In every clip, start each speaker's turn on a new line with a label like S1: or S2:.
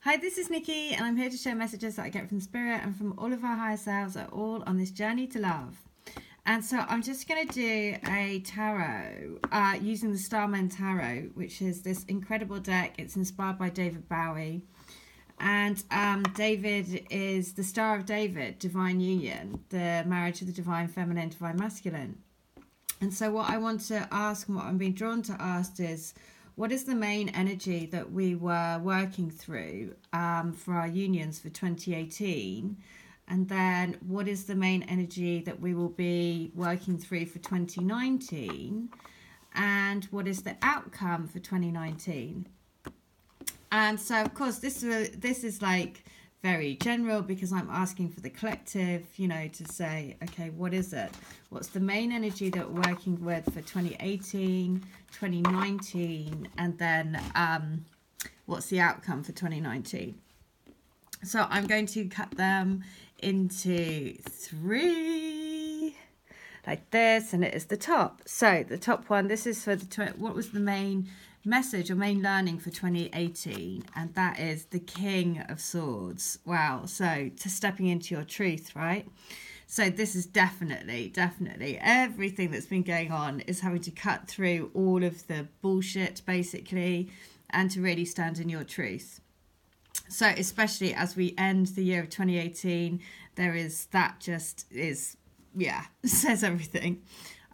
S1: Hi, this is Nikki, and I'm here to share messages that I get from Spirit and from all of our higher selves are all on this journey to love. And so I'm just going to do a tarot using the Starman Tarot, which is this incredible deck. It's inspired by David Bowie. And David is the Star of David, Divine Union, the marriage of the Divine Feminine, Divine Masculine. And so what I want to ask and what I'm being drawn to ask is, what is the main energy that we were working through for our unions for 2018? And then what is the main energy that we will be working through for 2019? And what is the outcome for 2019? And so, of course, this is like very general because I'm asking for the collective, you know, to say, okay, what is it? What's the main energy that we're working with for 2018, 2019, and then what's the outcome for 2019? So I'm going to cut them into three, like this, and it is the top. So the top one, this is for the what was the main message or main learning for 2018, and that is the King of Swords. Wow. So to stepping into your truth, right? So this is definitely everything that's been going on is having to cut through all of the bullshit basically and to really stand in your truth. So especially as we end the year of 2018, there is that just is, yeah, says everything.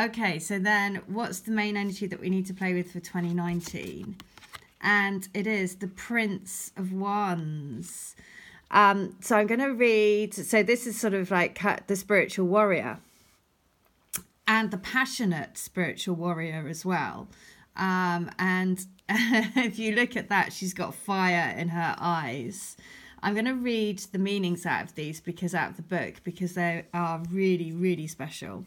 S1: Okay, so then what's the main energy that we need to play with for 2019? And it is the Prince of Wands. So I'm going to read, so this is sort of like the spiritual warrior and the passionate spiritual warrior as well. And if you look at that, she's got fire in her eyes. I'm going to read the meanings out of these out of the book because they are really, really special.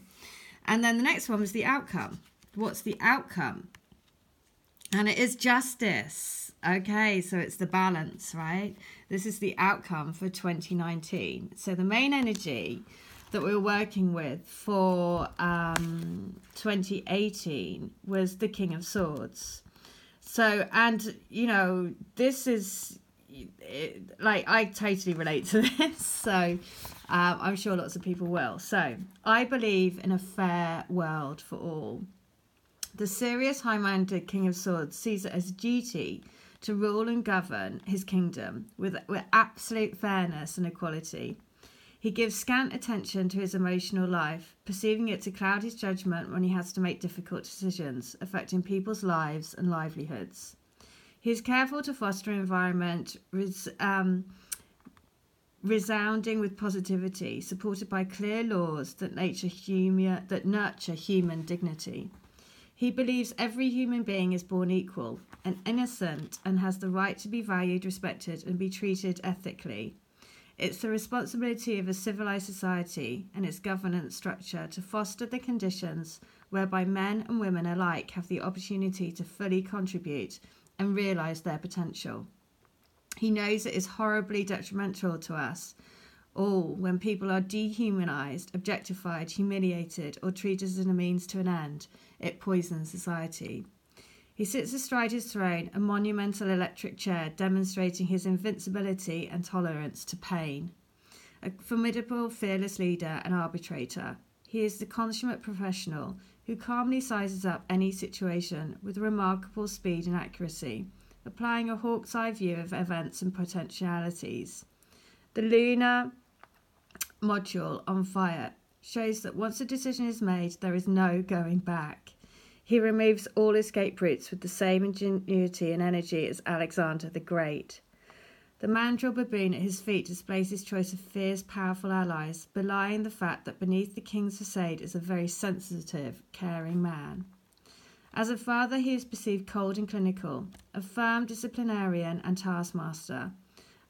S1: And then the next one was the outcome. What's the outcome? And it is justice. Okay, so it's the balance, right? This is the outcome for 2019. So the main energy that we were working with for 2018 was the King of Swords. So, and, you know, this is, like, I totally relate to this. So I'm sure lots of people will. So I believe in a fair world for all. The serious, high-minded King of Swords sees it as a duty to rule and govern his kingdom with absolute fairness and equality. He gives scant attention to his emotional life, perceiving it to cloud his judgment when he has to make difficult decisions affecting people's lives and livelihoods. He is careful to foster an environment resounding with positivity, supported by clear laws that nurture human dignity. He believes every human being is born equal and innocent and has the right to be valued, respected, and be treated ethically. It's the responsibility of a civilized society and its governance structure to foster the conditions whereby men and women alike have the opportunity to fully contribute and realise their potential. He knows it is horribly detrimental to us all when people are dehumanised, objectified, humiliated, or treated as a means to an end. It poisons society. He sits astride his throne, a monumental electric chair demonstrating his invincibility and tolerance to pain. A formidable, fearless leader and arbitrator, he is the consummate professional who calmly sizes up any situation with remarkable speed and accuracy, applying a hawk's eye view of events and potentialities. The lunar module on fire shows that once a decision is made, there is no going back. He removes all escape routes with the same ingenuity and energy as Alexander the Great. The mandrill baboon at his feet displays his choice of fierce, powerful allies, belying the fact that beneath the king's facade is a very sensitive, caring man. As a father, he is perceived cold and clinical, a firm disciplinarian and taskmaster.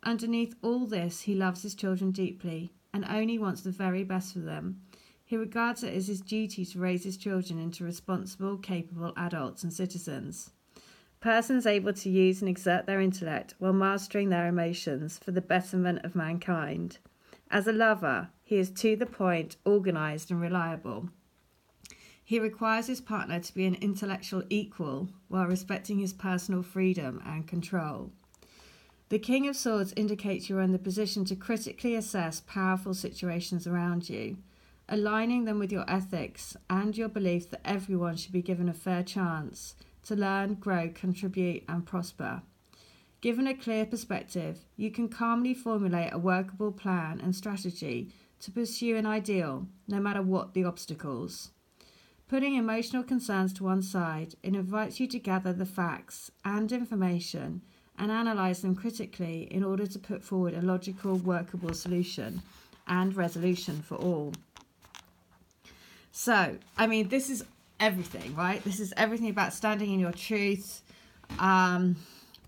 S1: Underneath all this, he loves his children deeply and only wants the very best for them. He regards it as his duty to raise his children into responsible, capable adults and citizens. Persons able to use and exert their intellect while mastering their emotions for the betterment of mankind. As a lover, he is to the point, organised and reliable. He requires his partner to be an intellectual equal while respecting his personal freedom and control. The King of Swords indicates you're in the position to critically assess powerful situations around you, aligning them with your ethics and your belief that everyone should be given a fair chance to learn, grow, contribute, and prosper. Given a clear perspective, you can calmly formulate a workable plan and strategy to pursue an ideal, no matter what the obstacles. Putting emotional concerns to one side, it invites you to gather the facts and information and analyse them critically in order to put forward a logical, workable solution and resolution for all. So, I mean, this is everything, right? This is everything about standing in your truth,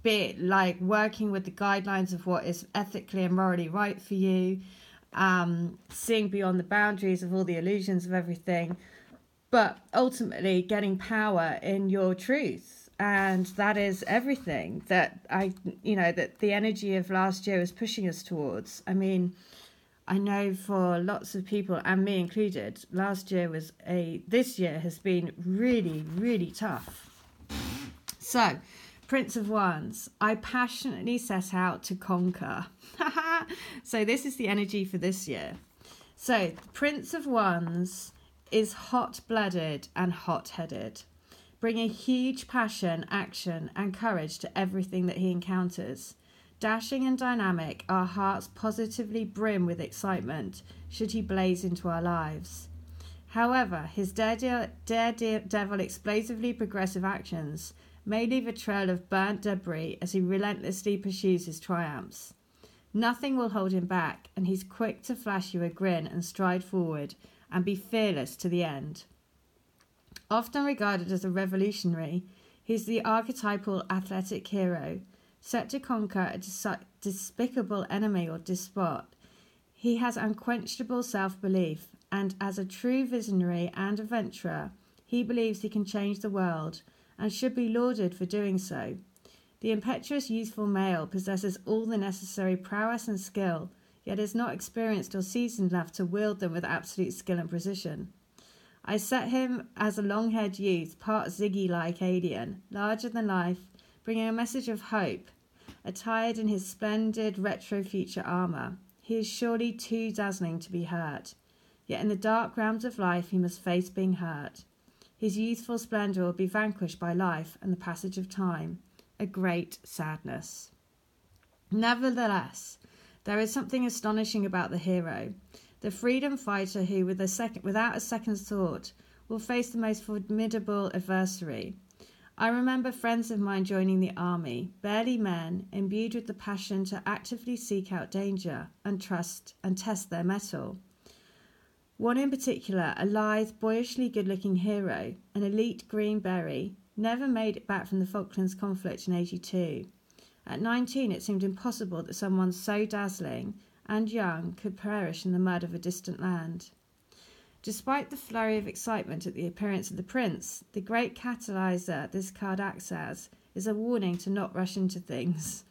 S1: be it like working with the guidelines of what is ethically and morally right for you, seeing beyond the boundaries of all the illusions of everything, but ultimately getting power in your truth. And that is everything that that the energy of last year is pushing us towards. I mean, I know for lots of people, and me included, this year has been really, really tough. So, Prince of Wands, I passionately set out to conquer. So this is the energy for this year. So, Prince of Wands is hot-blooded and hot-headed, bringing huge passion, action, and courage to everything that he encounters. Dashing and dynamic, our hearts positively brim with excitement should he blaze into our lives. However, his daredevil, explosively progressive actions may leave a trail of burnt debris as he relentlessly pursues his triumphs. Nothing will hold him back, and he's quick to flash you a grin and stride forward and be fearless to the end. Often regarded as a revolutionary, he's the archetypal athletic hero, set to conquer a despicable enemy or despot. He has unquenchable self-belief, and as a true visionary and adventurer, he believes he can change the world and should be lauded for doing so. The impetuous youthful male possesses all the necessary prowess and skill, yet is not experienced or seasoned enough to wield them with absolute skill and precision. I set him as a long-haired youth, part Ziggy-like alien, larger than life, bringing a message of hope. Attired in his splendid retro future armour, he is surely too dazzling to be hurt. Yet in the dark realms of life he must face being hurt. His youthful splendour will be vanquished by life and the passage of time, a great sadness. Nevertheless, there is something astonishing about the hero, the freedom fighter who, without a second's thought, will face the most formidable adversary. I remember friends of mine joining the army, barely men, imbued with the passion to actively seek out danger and test their mettle. One in particular, a lithe, boyishly good-looking hero, an elite green berry, never made it back from the Falklands conflict in 1982. At 19, it seemed impossible that someone so dazzling and young could perish in the mud of a distant land. Despite the flurry of excitement at the appearance of the prince, the great catalyzer this card acts as is a warning to not rush into things.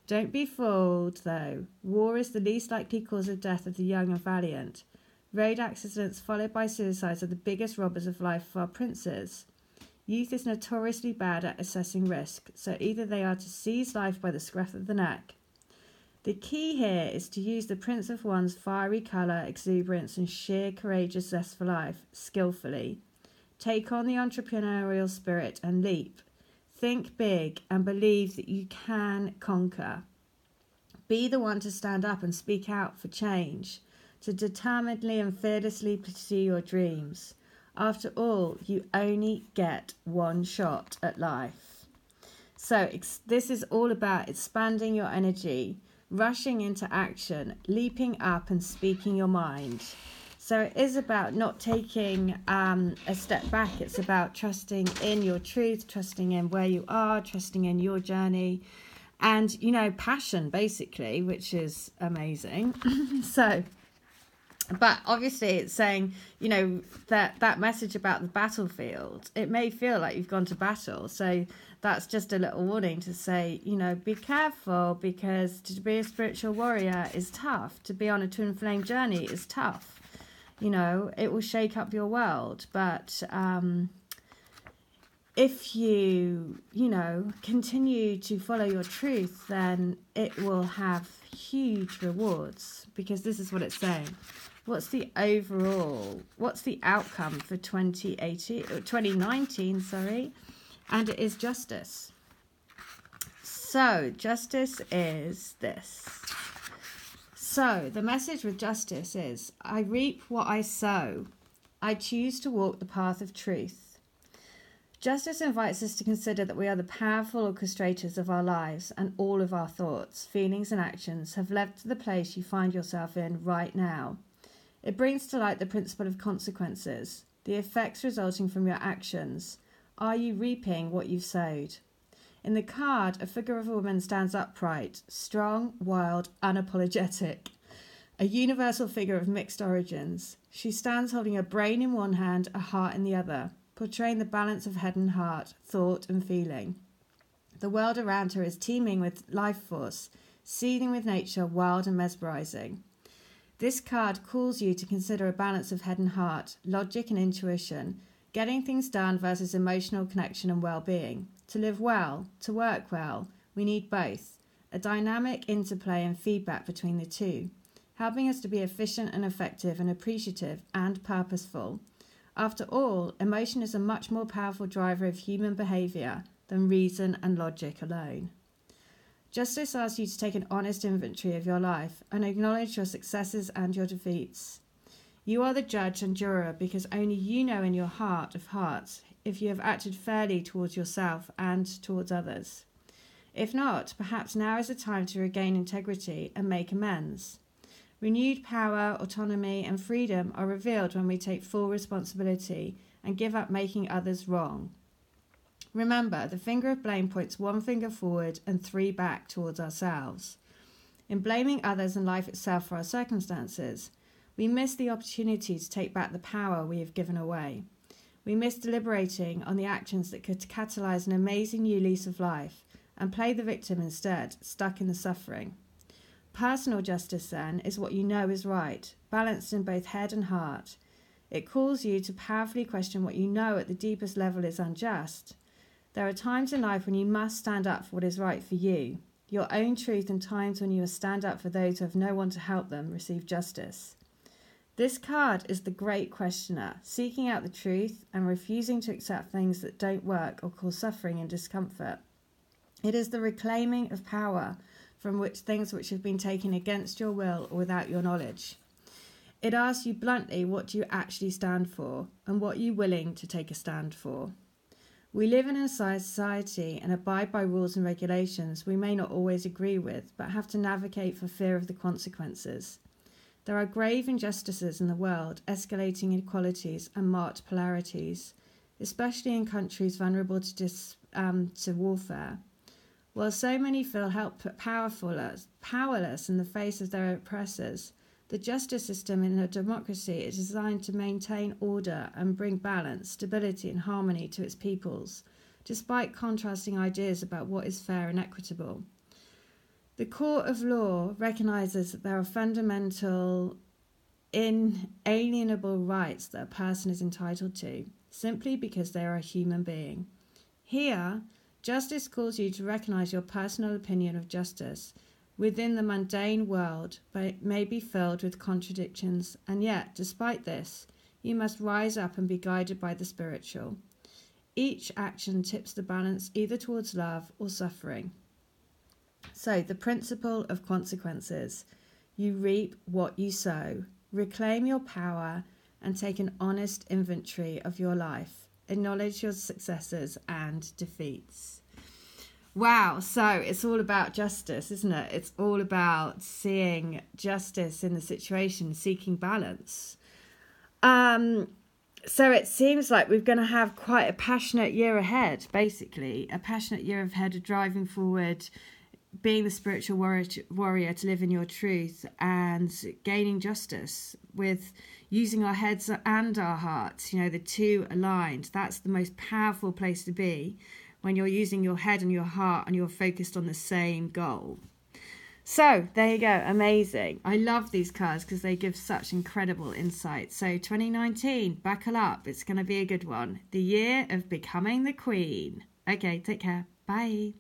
S1: Don't be fooled, though. War is the least likely cause of death of the young and valiant. Road accidents followed by suicides are the biggest robbers of life for our princes. Youth is notoriously bad at assessing risk, so either they are to seize life by the scruff of the neck. The key here is to use the Prince of Wands' fiery colour, exuberance and sheer courageous zest for life skillfully. Take on the entrepreneurial spirit and leap. Think big and believe that you can conquer. Be the one to stand up and speak out for change, to determinedly and fearlessly pursue your dreams. After all, you only get one shot at life. So this is all about expanding your energy, rushing into action, leaping up and speaking your mind. So it is about not taking a step back. It's about trusting in your truth, trusting in where you are, trusting in your journey, and, passion, basically, which is amazing. But obviously it's saying, that message about the battlefield, it may feel like you've gone to battle. So that's just a little warning to say, be careful, because to be a spiritual warrior is tough. To be on a twin flame journey is tough. It will shake up your world. But if you, continue to follow your truth, then it will have huge rewards, because this is what it's saying. What's the outcome for 2019, and it is justice. So justice is this. So the message with justice is, I reap what I sow. I choose to walk the path of truth. Justice invites us to consider that we are the powerful orchestrators of our lives, and all of our thoughts, feelings and actions have led to the place you find yourself in right now. It brings to light the principle of consequences, the effects resulting from your actions. Are you reaping what you've sowed? In the card, a figure of a woman stands upright, strong, wild, unapologetic. A universal figure of mixed origins. She stands holding a brain in one hand, a heart in the other, portraying the balance of head and heart, thought and feeling. The world around her is teeming with life force, seething with nature, wild and mesmerizing. This card calls you to consider a balance of head and heart, logic and intuition, getting things done versus emotional connection and well-being. To live well, to work well, we need both. A dynamic interplay and feedback between the two, helping us to be efficient and effective and appreciative and purposeful. After all, emotion is a much more powerful driver of human behaviour than reason and logic alone. Justice asks you to take an honest inventory of your life and acknowledge your successes and your defeats. You are the judge and juror, because only you know in your heart of hearts if you have acted fairly towards yourself and towards others. If not, perhaps now is the time to regain integrity and make amends. Renewed power, autonomy and freedom are revealed when we take full responsibility and give up making others wrong. Remember, the finger of blame points one finger forward and three back towards ourselves. In blaming others and life itself for our circumstances, we miss the opportunity to take back the power we have given away. We miss deliberating on the actions that could catalyse an amazing new lease of life and play the victim instead, stuck in the suffering. Personal justice, then, is what you know is right, balanced in both head and heart. It calls you to powerfully question what you know at the deepest level is unjust. There are times in life when you must stand up for what is right for you, your own truth, and times when you must stand up for those who have no one to help them receive justice. This card is the great questioner, seeking out the truth and refusing to accept things that don't work or cause suffering and discomfort. It is the reclaiming of power from things which have been taken against your will or without your knowledge. It asks you bluntly, what do you actually stand for, and what are you willing to take a stand for? We live in a society and abide by rules and regulations we may not always agree with, but have to navigate for fear of the consequences. There are grave injustices in the world, escalating inequalities and marked polarities, especially in countries vulnerable to warfare. While so many feel powerless in the face of their oppressors, the justice system in a democracy is designed to maintain order and bring balance, stability and harmony to its peoples, despite contrasting ideas about what is fair and equitable. The court of law recognises that there are fundamental, inalienable rights that a person is entitled to, simply because they are a human being. Here, justice calls you to recognise your personal opinion of justice within the mundane world, but it may be filled with contradictions, and yet, despite this, you must rise up and be guided by the spiritual. Each action tips the balance either towards love or suffering. So, the principle of consequences. You reap what you sow. Reclaim your power and take an honest inventory of your life. Acknowledge your successes and defeats. Wow, so it's all about justice, isn't it? It's all about seeing justice in the situation, seeking balance. So it seems like we're going to have quite a passionate year ahead, basically. A passionate year ahead of driving forward, being the spiritual warrior to live in your truth and gaining justice with using our heads and our hearts, the two aligned. That's the most powerful place to be, when you're using your head and your heart and you're focused on the same goal. So there you go. Amazing. I love these cards because they give such incredible insight. So 2019, buckle up. It's going to be a good one. The year of becoming the queen. Okay, take care. Bye.